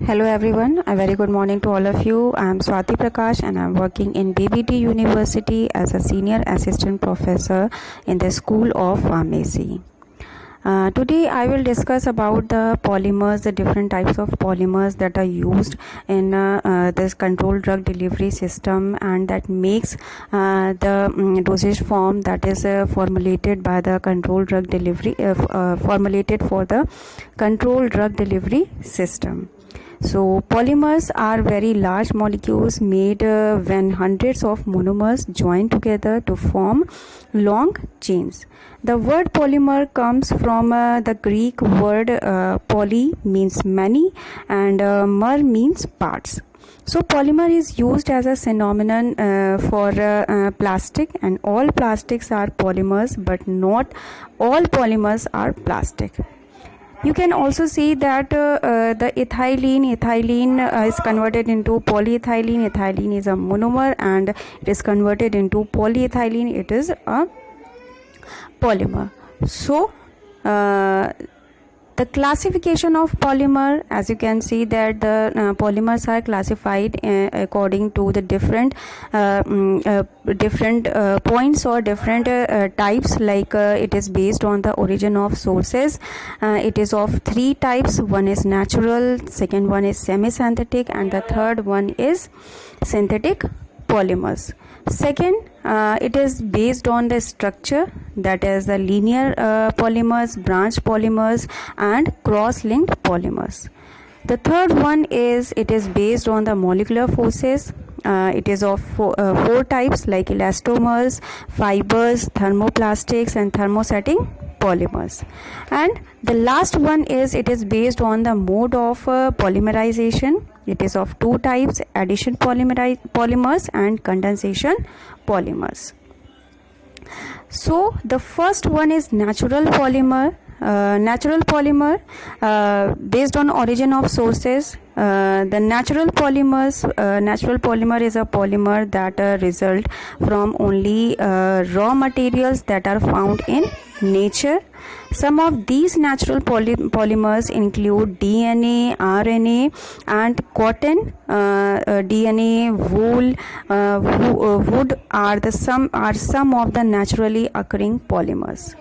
Hello everyone, a very good morning to all of you. I am Swati Prakash and I am working in BBT University as a senior assistant professor in the School of Pharmacy. Today I will discuss about the polymers, the different types of polymers that are used in this controlled drug delivery system, and that makes the dosage form that is formulated by the controlled drug delivery formulated for the controlled drug delivery system. So polymers are very large molecules made when hundreds of monomers join together to form long chains. The word polymer comes from the Greek word poly means many and mer means parts. So polymer is used as a synonym for plastic, and all plastics are polymers, but not all polymers are plastic. You can also see that the ethylene is converted into polyethylene. Ethylene is a monomer and it is converted into polyethylene. It is a polymer. So the classification of polymer, as you can see that the polymers are classified according to the different points or different types, like it is based on the origin of sources. It is of three types. One is natural, second one is semi-synthetic, and the third one is synthetic polymers. Second, it is based on the structure, that is the linear polymers, branch polymers, and cross-linked polymers. The third one is it is based on the molecular forces. It is of four types, like elastomers, fibers, thermoplastics, and thermosetting polymers. And the last one is it is based on the mode of polymerization. It is of two types, addition polymers and condensation polymers. So the first one is natural polymer. Based on origin of sources. The natural polymer is a polymer that result from only raw materials that are found in nature. Some of these natural polymers include DNA, RNA, and cotton. DNA, wool, wood are some of the naturally occurring polymers.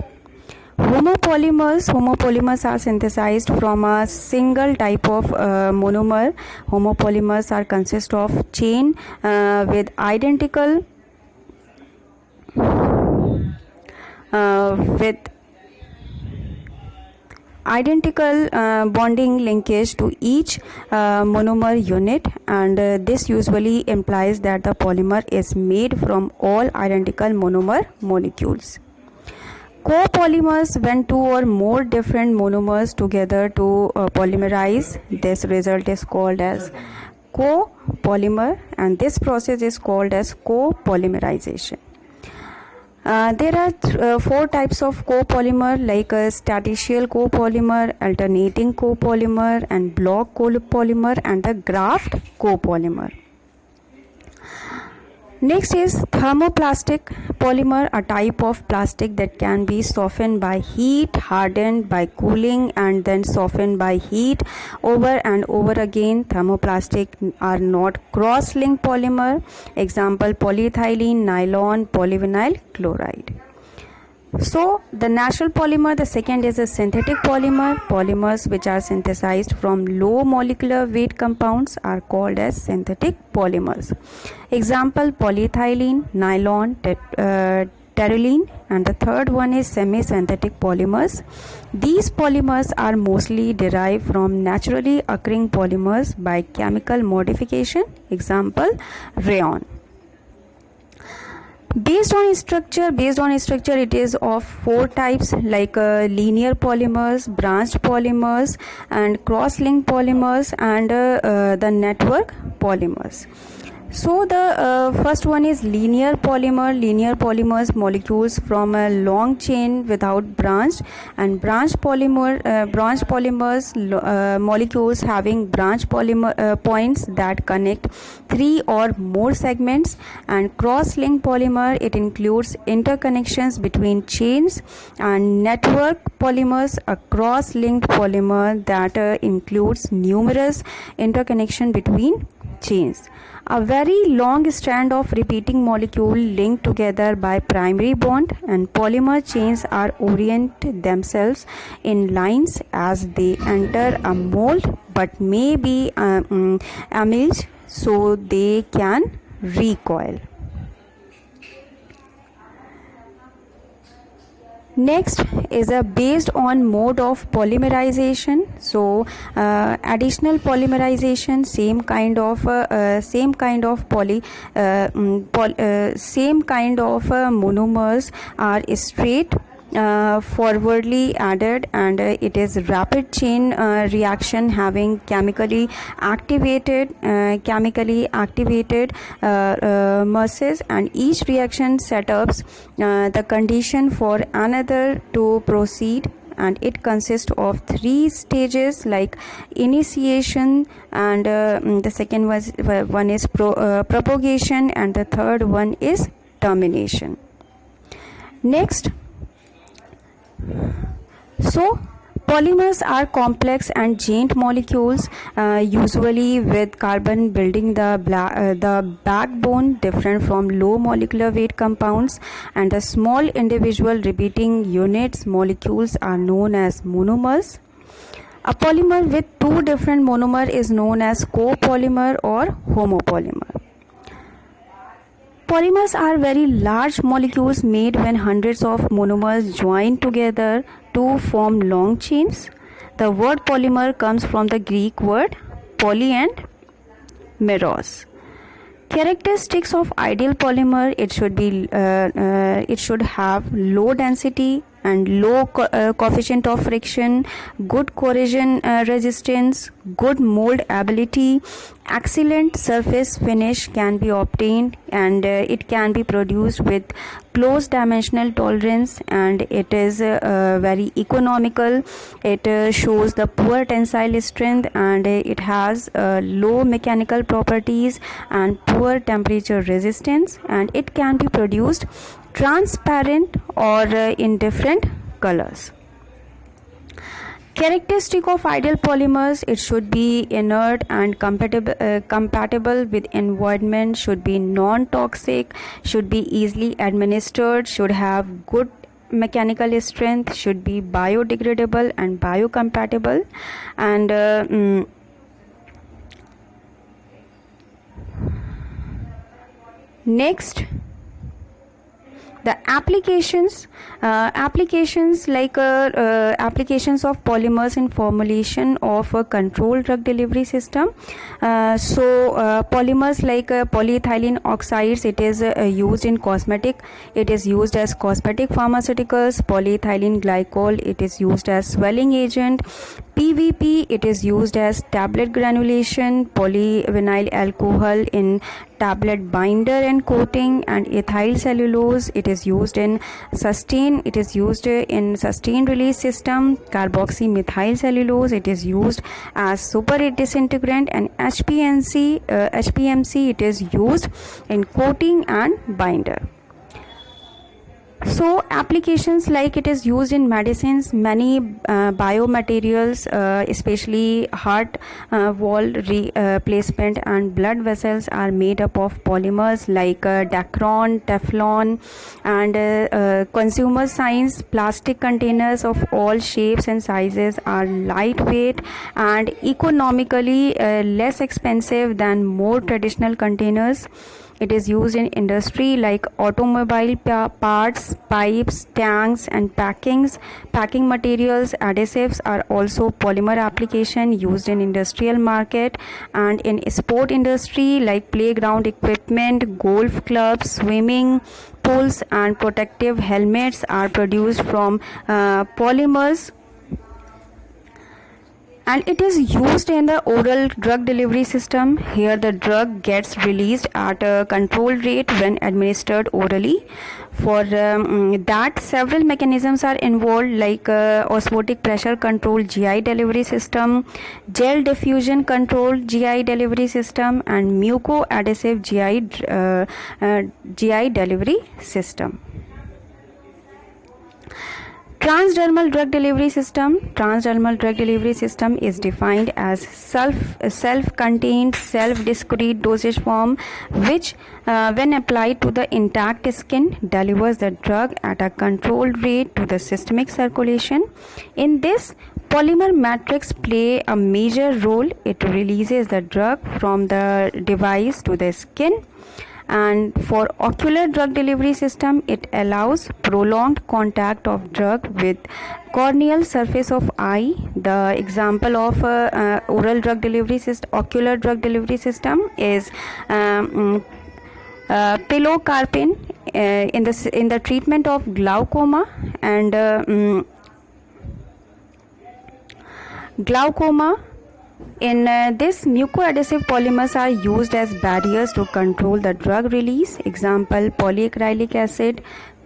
Homopolymers are synthesized from a single type of monomer. Homopolymers are consist of chain with identical bonding linkage to each monomer unit, and this usually implies that the polymer is made from all identical monomer molecules. Copolymers, when two or more different monomers together to polymerize, this result is called as copolymer, and this process is called as copolymerization. There are four types of copolymer, like a staticial copolymer, alternating copolymer, and block copolymer, and the graft copolymer. Next is thermoplastic polymer, a type of plastic that can be softened by heat, hardened by cooling, and then softened by heat over and over again. Thermoplastic are not cross-linked polymer. Example: polyethylene, nylon, polyvinyl chloride. So the natural polymer, the second is a synthetic polymer. Polymers which are synthesized from low molecular weight compounds are called as synthetic polymers. Example: polyethylene, nylon, terylene, and the third one is semi-synthetic polymers. These polymers are mostly derived from naturally occurring polymers by chemical modification. Example: rayon. Based on structure, it is of four types, like linear polymers, branched polymers, and cross-linked polymers, and the network polymers. So the first one is linear polymer. Linear polymers molecules from a long chain without branch, and branch polymers molecules having branch polymer points that connect three or more segments. And cross-linked polymer, it includes interconnections between chains. And network polymers, a cross-linked polymer that includes numerous interconnection between chains. A very long strand of repeating molecule linked together by primary bond, and polymer chains are orient themselves in lines as they enter a mold but may be annealed so they can recoil. Next is a based on mode of polymerization. So additional polymerization, same kind of monomers are straight forwardly added, and it is rapid chain reaction having chemically activated masses, and each reaction setups the condition for another to proceed. And it consists of three stages like initiation, and the second one is propagation, and the third one is termination. Next, so polymers are complex and giant molecules, usually with carbon building the backbone, different from low molecular weight compounds. And the small individual repeating units molecules are known as monomers. A polymer with two different monomers is known as copolymer or homopolymer. Polymers are very large molecules made when hundreds of monomers join together to form long chains. The word polymer comes from the Greek word poly and meros. Characteristics of ideal polymer: it should have low density and low coefficient of friction, good corrosion resistance, good mold ability, excellent surface finish can be obtained, and it can be produced with close dimensional tolerance, and it is very economical. It shows the poor tensile strength, and it has low mechanical properties and poor temperature resistance, and it can be produced transparent or in different colors. Characteristic of ideal polymers: it should be inert and compatible with environment, should be non-toxic, should be easily administered, should have good mechanical strength, should be biodegradable and biocompatible. And next, the applications like applications of polymers in formulation of a controlled drug delivery system. Polymers like polyethylene oxides, it is used in cosmetic, it is used as cosmetic pharmaceuticals. Polyethylene glycol, it is used as swelling agent. PVP, it is used as tablet granulation. Polyvinyl alcohol in tablet binder and coating. And ethyl cellulose, it is used in sustained release system. Carboxymethyl cellulose, it is used as superheat disintegrant. And HPMC, it is used in coating and binder. So applications like it is used in medicines, many biomaterials, especially heart wall replacement and blood vessels are made up of polymers like Dacron, Teflon. And consumer science, plastic containers of all shapes and sizes are lightweight and economically less expensive than more traditional containers. It is used in industry like automobile parts, pipes, tanks, and packing materials. Adhesives are also polymer application used in industrial market. And in sport industry like playground equipment, golf clubs, swimming pools, and protective helmets are produced from polymers. and it is used in the oral drug delivery system. Here the drug gets released at a controlled rate when administered orally. For that, several mechanisms are involved, like osmotic pressure control GI delivery system, gel diffusion control GI delivery system, and mucoadhesive GI delivery system. Transdermal drug delivery system. Transdermal drug delivery system is defined as self-contained, self-discrete dosage form which, when applied to the intact skin, delivers the drug at a controlled rate to the systemic circulation. In this, polymer matrix play a major role. It releases the drug from the device to the skin. And for ocular drug delivery system, it allows prolonged contact of drug with corneal surface of eye. The example of oral drug delivery system, ocular drug delivery system is pilocarpine in the treatment of glaucoma, and glaucoma. In this, mucoadhesive polymers are used as barriers to control the drug release. Example, polyacrylic acid,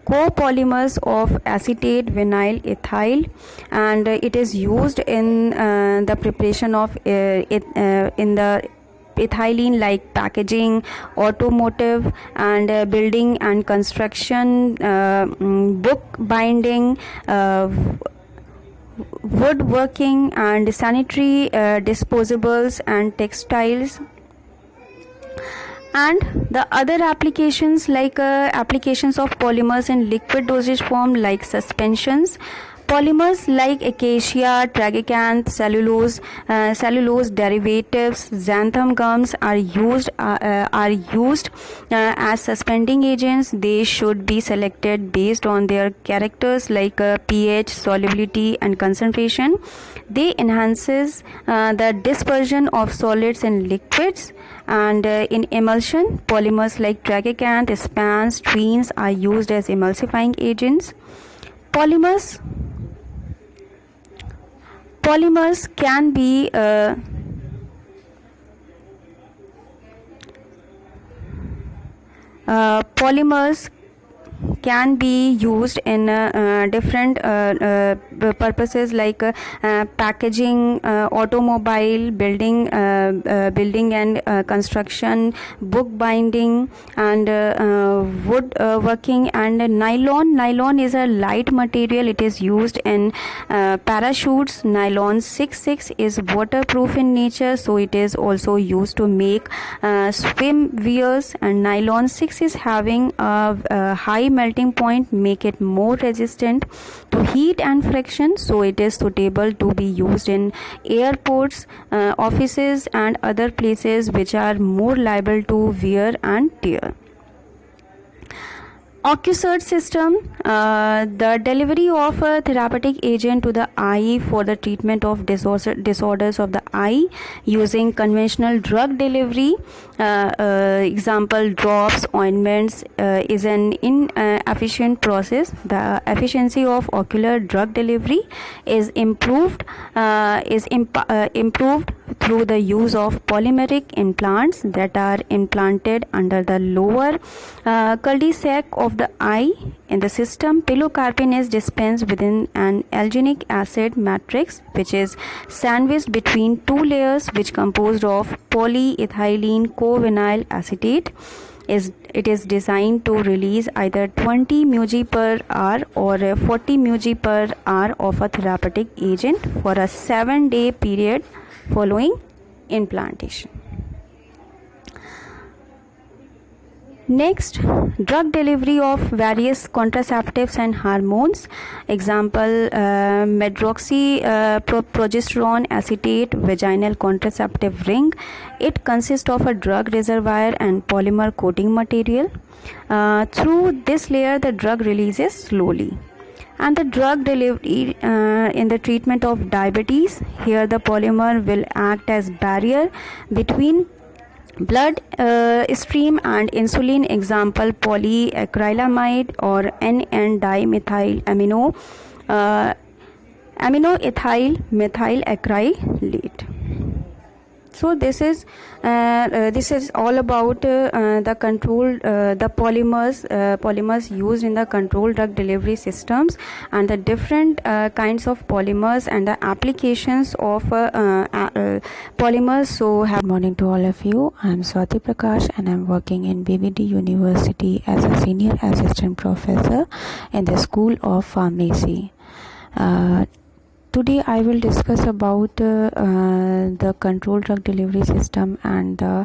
copolymers of acetate, vinyl, ethyl, and it is used in the preparation of in the ethylene like packaging, automotive, and building and construction, book binding, woodworking, and sanitary disposables and textiles. And the other applications, like applications of polymers in liquid dosage form, like suspensions. Polymers like acacia, tragacanth, cellulose derivatives, xanthan gums are used as suspending agents. They should be selected based on their characters, like pH, solubility, and concentration. They enhances the dispersion of solids in liquids. And in emulsion, polymers like tragacanth, span, streens are used as emulsifying agents. Polymers can be used in different purposes, like packaging, automobile, building and construction, book binding, and woodworking. And nylon is a light material. It is used in parachutes. Nylon 6,6 is waterproof in nature, so it is also used to make swim wears. And nylon 6 is having a high melting point, make it more resistant to heat and friction, so it is suitable to be used in airports, offices, and other places which are more liable to wear and tear. OcuSert system, the delivery of a therapeutic agent to the eye for the treatment of disorders of the eye using conventional drug delivery. Example, drops, ointments is an inefficient process. The efficiency of ocular drug delivery is improved through the use of polymeric implants that are implanted under the lower cul-de-sac of the eye. In the system, pilocarpine is dispensed within an alginic acid matrix which is sandwiched between two layers which composed of polyethylene covinyl acetate. It is designed to release either 20 mg per hour or 40 mg per hour of a therapeutic agent for a 7-day period following implantation. Next, drug delivery of various contraceptives and hormones. Example, medroxyprogesterone acetate vaginal contraceptive ring. It consists of a drug reservoir and polymer coating material. Through this layer, the drug releases slowly. And the drug delivery in the treatment of diabetes. Here the polymer will act as barrier between blood stream and insulin. Example, polyacrylamide or N-dimethylamino amino ethyl methyl acrylate. So this is all about the polymers used in the controlled drug delivery systems, and the different kinds of polymers and the applications of polymers. So good morning to all of you. I am Swati Prakash and I am working in BBD University as a senior assistant professor in the School of Pharmacy. Today I will discuss about the controlled drug delivery system and the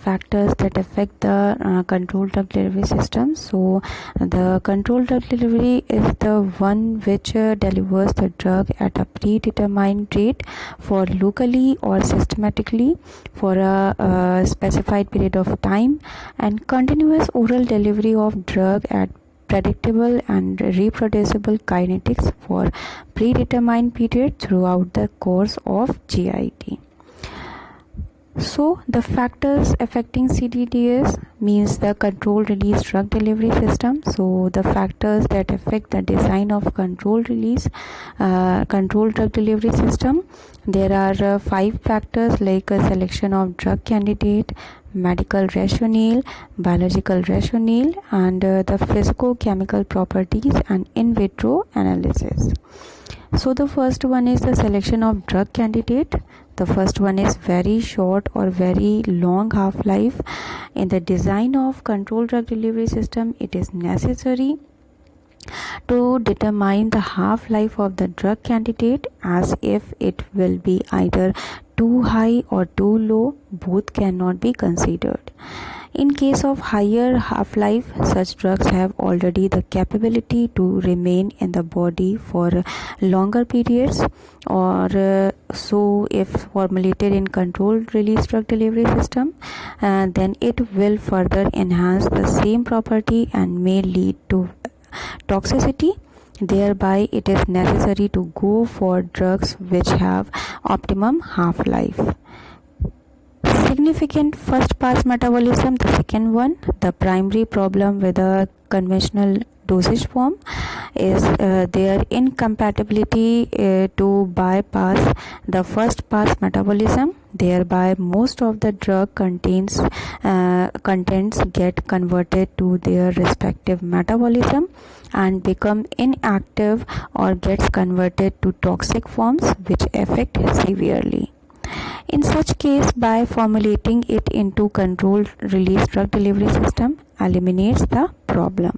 factors that affect the controlled drug delivery system. So the controlled drug delivery is the one which delivers the drug at a predetermined rate for locally or systematically for a specified period of time, and continuous oral delivery of drug at predictable and reproducible kinetics for predetermined period throughout the course of GIT. So the factors affecting CDDS means the controlled release drug delivery system. So the factors that affect the design of controlled drug delivery system, there are 5 factors like a selection of drug candidate, medical rationale, biological rationale, and the physicochemical properties and in vitro analysis. So the first one is the selection of drug candidate. The first one is very short or very long half-life. In the design of controlled drug delivery system, it is necessary to determine the half-life of the drug candidate, as if it will be either too high or too low, both cannot be considered. In case of higher half-life, such drugs have already the capability to remain in the body for longer periods, or so if formulated in controlled release drug delivery system, then it will further enhance the same property and may lead to toxicity. Thereby, it is necessary to go for drugs which have optimum half-life. Significant first pass metabolism, the second one. The primary problem with a conventional dosage form is their incompatibility to bypass the first pass metabolism. Thereby, most of the drug contents get converted to their respective metabolism and become inactive or gets converted to toxic forms which affect severely. In such case, by formulating it into controlled release drug delivery system eliminates the problem.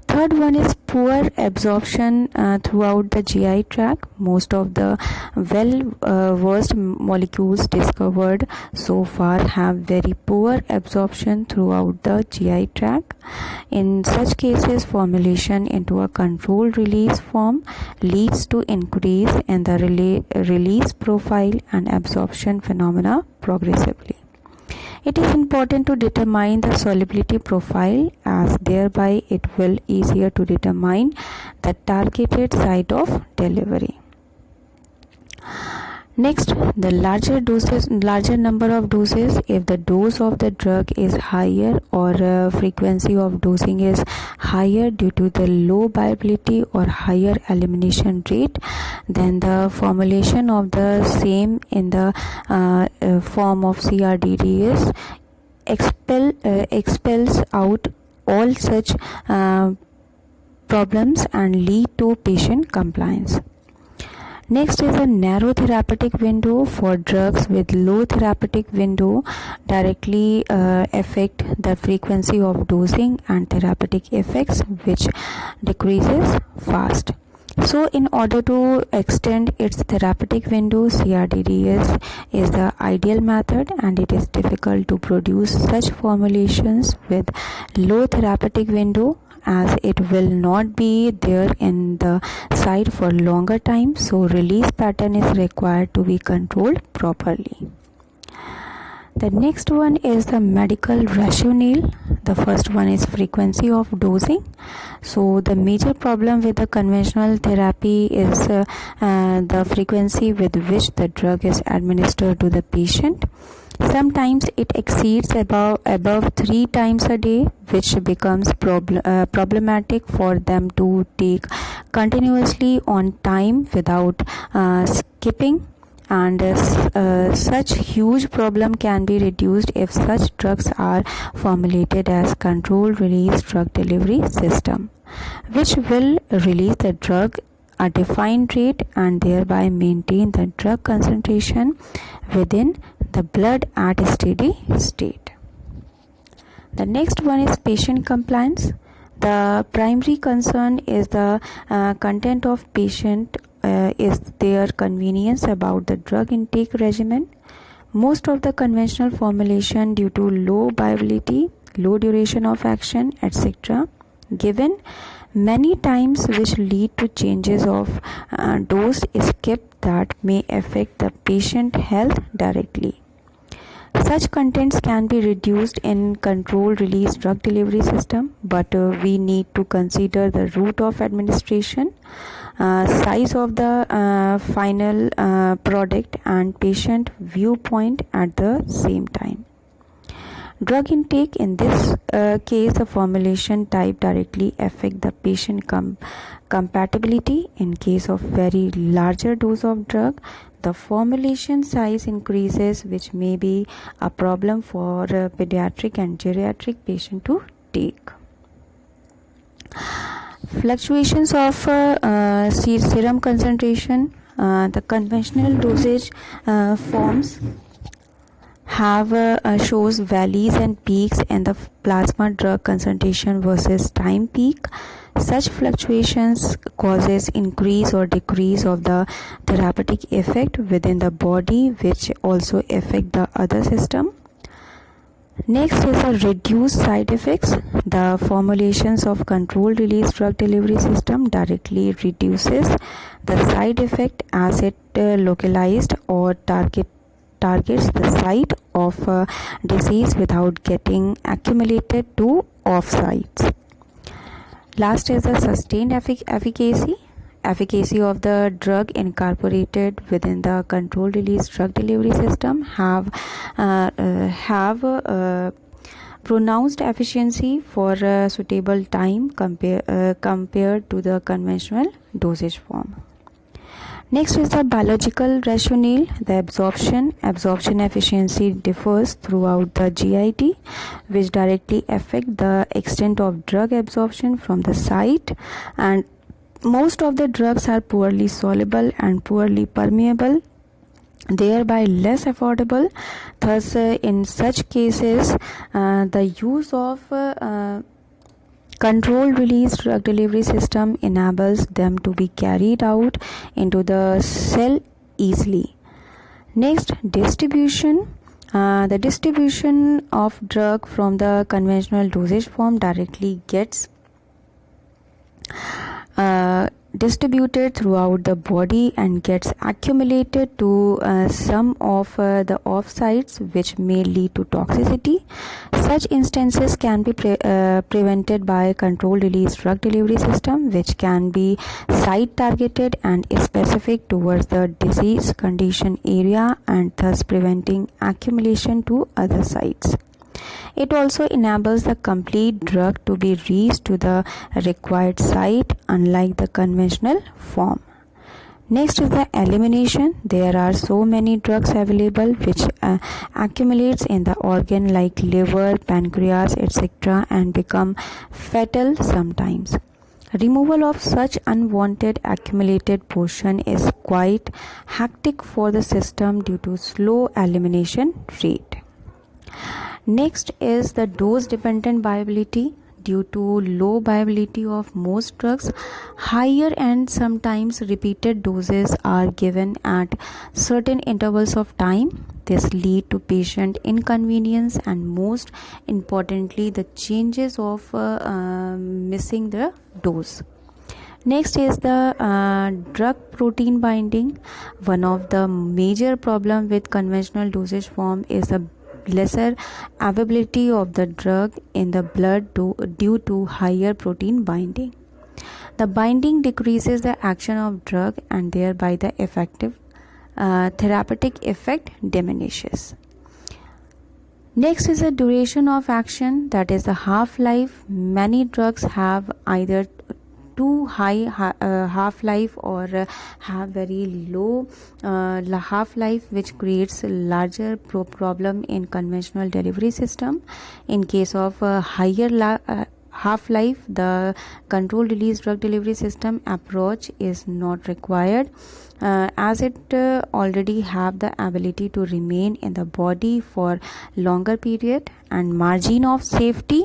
Third one is poor absorption throughout the GI tract. Most of the well-versed molecules discovered so far have very poor absorption throughout the GI tract. In such cases, formulation into a controlled release form leads to increase in the release profile and absorption phenomena progressively. It is important to determine the solubility profile, as thereby it will easier to determine the targeted site of delivery. Next, the larger number of doses. If the dose of the drug is higher or frequency of dosing is higher due to the low viability or higher elimination rate, then the formulation of the same in the form of CRDDS expels out all such problems and lead to patient compliance. Next is a narrow therapeutic window. For drugs with low therapeutic window directly affect the frequency of dosing and therapeutic effects, which decreases fast. So in order to extend its therapeutic window, CRDDS is the ideal method, and it is difficult to produce such formulations with low therapeutic window, as it will not be there in the site for longer time, so release pattern is required to be controlled properly. The next one is the medical rationale. The first one is frequency of dosing. So the major problem with the conventional therapy is the frequency with which the drug is administered to the patient. Sometimes it exceeds above 3 times a day, which becomes problematic for them to take continuously on time without skipping. And such huge problem can be reduced if such drugs are formulated as controlled release drug delivery system, which will release the drug a defined rate and thereby maintain the drug concentration within the blood at a steady state. The next one is patient compliance. The primary concern is the content of patient is their convenience about the drug intake regimen. Most of the conventional formulation, due to low viability, low duration of action, etc., given many times, which lead to changes of dose skip that may affect the patient health directly. Such contents can be reduced in controlled release drug delivery system, but we need to consider the route of administration, size of the final product, and patient viewpoint at the same time. Drug intake, in this case, the formulation type directly affect the patient compatibility. In case of very larger dose of drug, the formulation size increases, which may be a problem for pediatric and geriatric patient to take. Fluctuations of serum concentration. The conventional dosage forms have shows valleys and peaks in the plasma drug concentration versus time peak. Such fluctuations causes increase or decrease of the therapeutic effect within the body, which also affect the other system. Next is the reduced side effects. The formulations of controlled release drug delivery system directly reduces the side effect as it localized or targets the site of disease without getting accumulated to off sites. Last is the sustained efficacy of the drug incorporated within the controlled release drug delivery system have pronounced efficiency for a suitable time compared to the conventional dosage form. Next is the biological rationale. The absorption efficiency differs throughout the GIT, which directly affect the extent of drug absorption from the site, and most of the drugs are poorly soluble and poorly permeable, thereby less affordable. Thus, in such cases, the use of controlled release drug delivery system enables them to be carried out into the cell easily. Next, distribution. The distribution of drug from the conventional dosage form directly gets distributed throughout the body and gets accumulated to some of the off sites, which may lead to toxicity. Such instances can be prevented by a controlled release drug delivery system, which can be site targeted and specific towards the disease condition area, and thus preventing accumulation to other sites. It also enables the complete drug to be reached to the required site, unlike the conventional form. Next is the elimination. There are so many drugs available which accumulates in the organ like liver, pancreas, etc., and become fatal sometimes. Removal of such unwanted accumulated portion is quite hectic for the system due to slow elimination rate. Next is the dose dependent viability. Due to low viability of most drugs, higher and sometimes repeated doses are given at certain intervals of time. This leads to patient inconvenience and, most importantly, the changes of missing the dose. Next is the drug protein binding. One of the major problems with conventional dosage form is the lesser availability of the drug in the blood due to higher protein binding. The binding decreases the action of drug and thereby the effective therapeutic effect diminishes. Next is the duration of action, that is the half-life. Many drugs have either too high half-life or have very low half-life, which creates a larger problem in conventional delivery system. In case of higher half-life, the controlled release drug delivery system approach is not required, as it already have the ability to remain in the body for longer period, and margin of safety.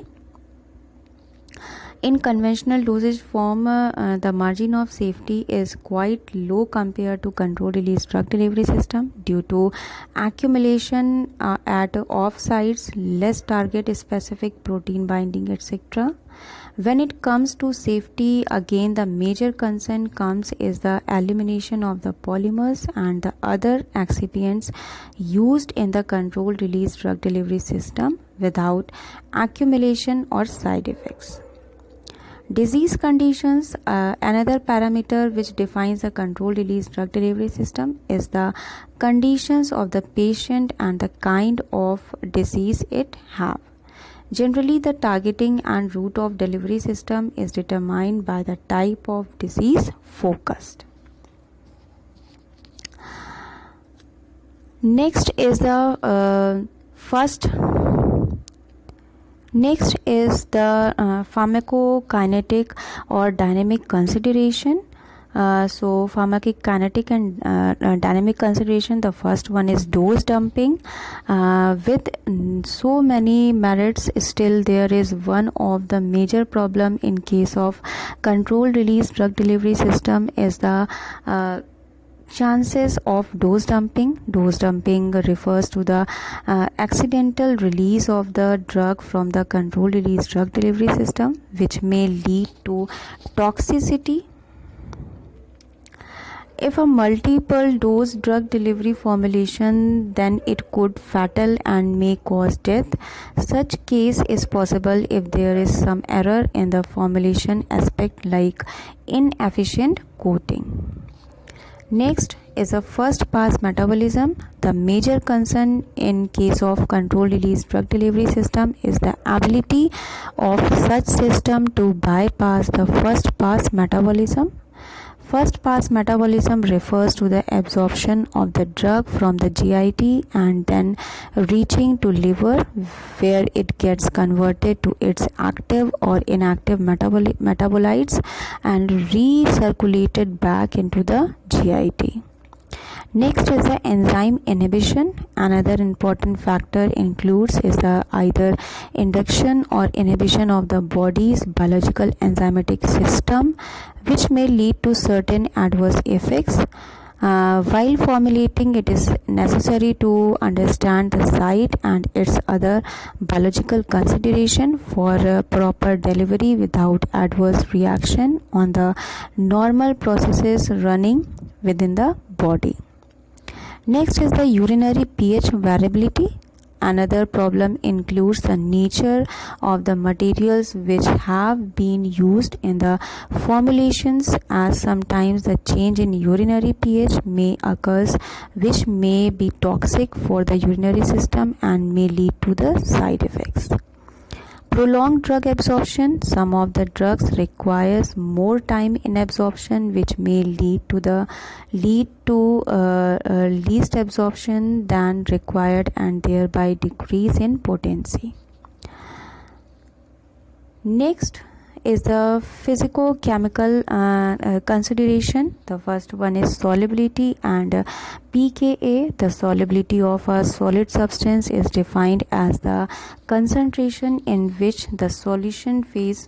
In conventional dosage form, the margin of safety is quite low compared to controlled release drug delivery system due to accumulation at off sites, less target specific protein binding, etc. When it comes to safety, again the major concern comes is the elimination of the polymers and the other excipients used in the controlled release drug delivery system without accumulation or side effects. Disease conditions, another parameter which defines a controlled release drug delivery system, is the conditions of the patient and the kind of disease it have. Generally, the targeting and route of delivery system is determined by the type of disease focused. Next is the pharmacokinetic or dynamic consideration. So pharmacokinetic and dynamic consideration, the first one is dose dumping. With so many merits, still there is one of the major problem in case of controlled release drug delivery system is the chances of dose dumping. Dose dumping refers to the accidental release of the drug from the controlled release drug delivery system, which may lead to toxicity. If a multiple dose drug delivery formulation, then it could fatal and may cause death. Such case is possible if there is some error in the formulation aspect like inefficient coating. Next is a first pass metabolism. The major concern in case of controlled release drug delivery system is the ability of such system to bypass the first pass metabolism. First pass metabolism refers to the absorption of the drug from the GIT and then reaching to liver, where it gets converted to its active or inactive metabolites and recirculated back into the GIT. Next is the enzyme inhibition. Another important factor includes is the either induction or inhibition of the body's biological enzymatic system, which may lead to certain adverse effects. While formulating, it is necessary to understand the site and its other biological consideration for proper delivery without adverse reaction on the normal processes running within the body. Next is the urinary pH variability. Another problem includes the nature of the materials which have been used in the formulations, as sometimes the change in urinary pH may occur, which may be toxic for the urinary system and may lead to the side effects. Prolonged drug absorption. Some of the drugs requires more time in absorption, which may lead to least absorption than required and thereby decrease in potency. Next is the physicochemical consideration. The first one is solubility and pKa. The solubility of a solid substance is defined as the concentration in which the solution phase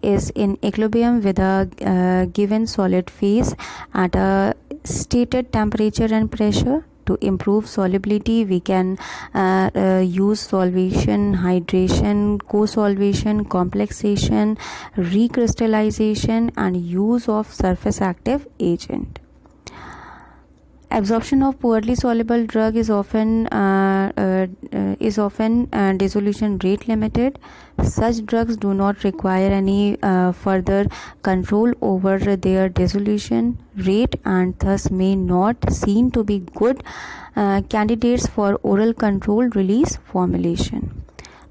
is in equilibrium with a given solid phase at a stated temperature and pressure. To improve solubility, we can use solvation, hydration, co-solvation, complexation, recrystallization, and use of surface active agent. Absorption of poorly soluble drug is often dissolution rate limited. Such drugs do not require any further control over their dissolution rate and thus may not seen to be good candidates for oral controlled release formulation.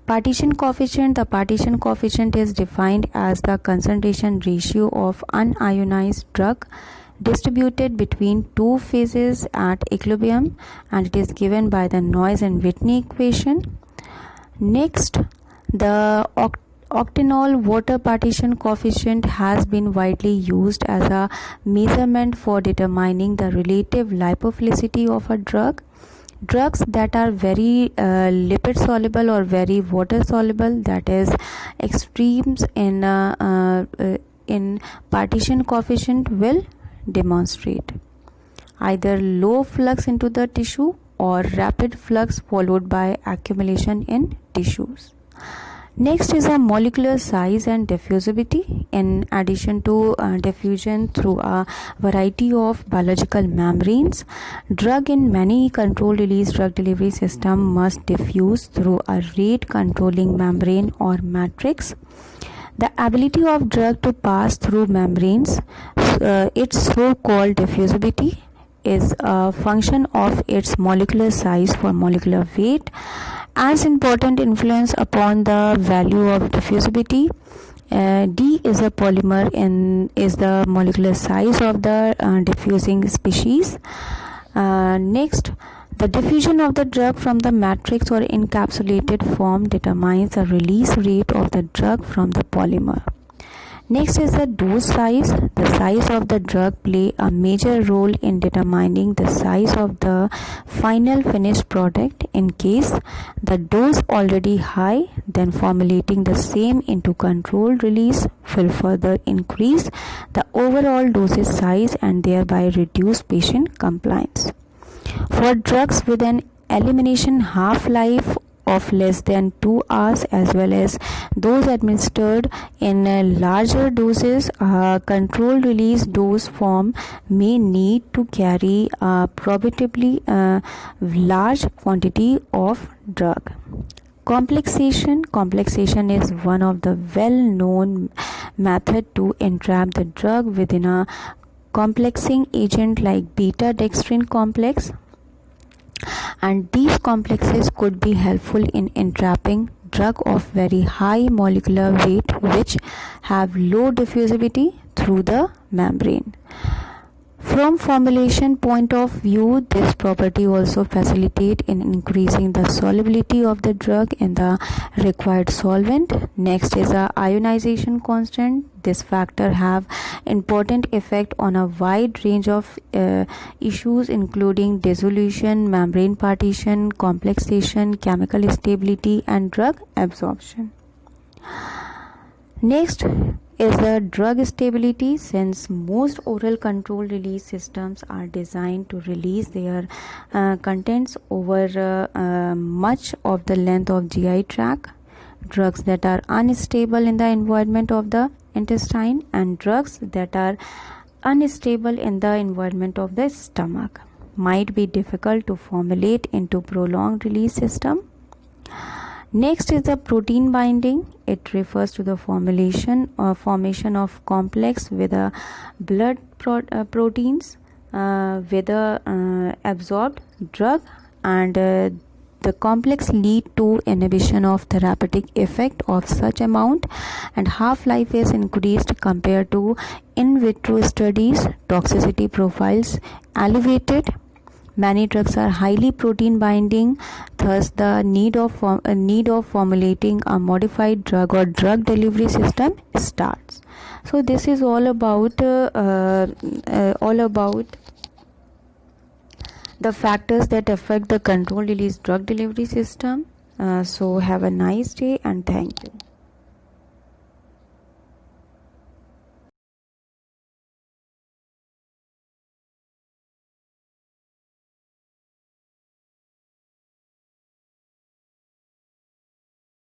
Partition coefficient. The partition coefficient is defined as the concentration ratio of unionized drug distributed between two phases at equilibrium, and it is given by the Noyes and Whitney equation. Next, the octanol water partition coefficient has been widely used as a measurement for determining the relative lipophilicity of a drug. Drugs that are very lipid soluble or very water soluble, that is extremes in partition coefficient, will demonstrate either low flux into the tissue or rapid flux followed by accumulation in tissues. Next is a molecular size and diffusivity. In addition to diffusion through a variety of biological membranes, drug in many controlled release drug delivery system must diffuse through a rate controlling membrane or matrix. The ability of drug to pass through membranes, its so-called diffusivity, is a function of its molecular size for molecular weight. As important influence upon the value of diffusivity, D is a polymer and is the molecular size of the diffusing species. Next, the diffusion of the drug from the matrix or encapsulated form determines the release rate of the drug from the polymer. Next is the dose size. The size of the drug play a major role in determining the size of the final finished product. In case the dose already high, then formulating the same into controlled release will further increase the overall dosage size and thereby reduce patient compliance. For drugs with an elimination half-life of less than 2 hours as well as those administered in larger doses, controlled release dose form may need to carry a prohibitively large quantity of drug. Complexation is one of the well-known method to entrap the drug within a complexing agent like beta-dextrin complex, and these complexes could be helpful in entrapping drug of very high molecular weight which have low diffusivity through the membrane. From formulation point of view, this property also facilitates in increasing the solubility of the drug in the required solvent. Next is a ionization constant. This factor have important effect on a wide range of issues including dissolution, membrane partition, complexation, chemical stability and drug absorption. Next is the drug stability. Since most oral control release systems are designed to release their contents over much of the length of GI tract, drugs that are unstable in the environment of the intestine and drugs that are unstable in the environment of the stomach might be difficult to formulate into prolonged release system. Next is the protein binding. It refers to the formation of complex with a blood proteins with a absorbed drug, and the complex lead to inhibition of therapeutic effect of such amount, and half-life is increased compared to in vitro studies. Toxicity profiles elevated. Many drugs are highly protein binding, thus the need of formulating a modified drug or drug delivery system starts. So this is all about the factors that affect the controlled release drug delivery system. So have a nice day and thank you.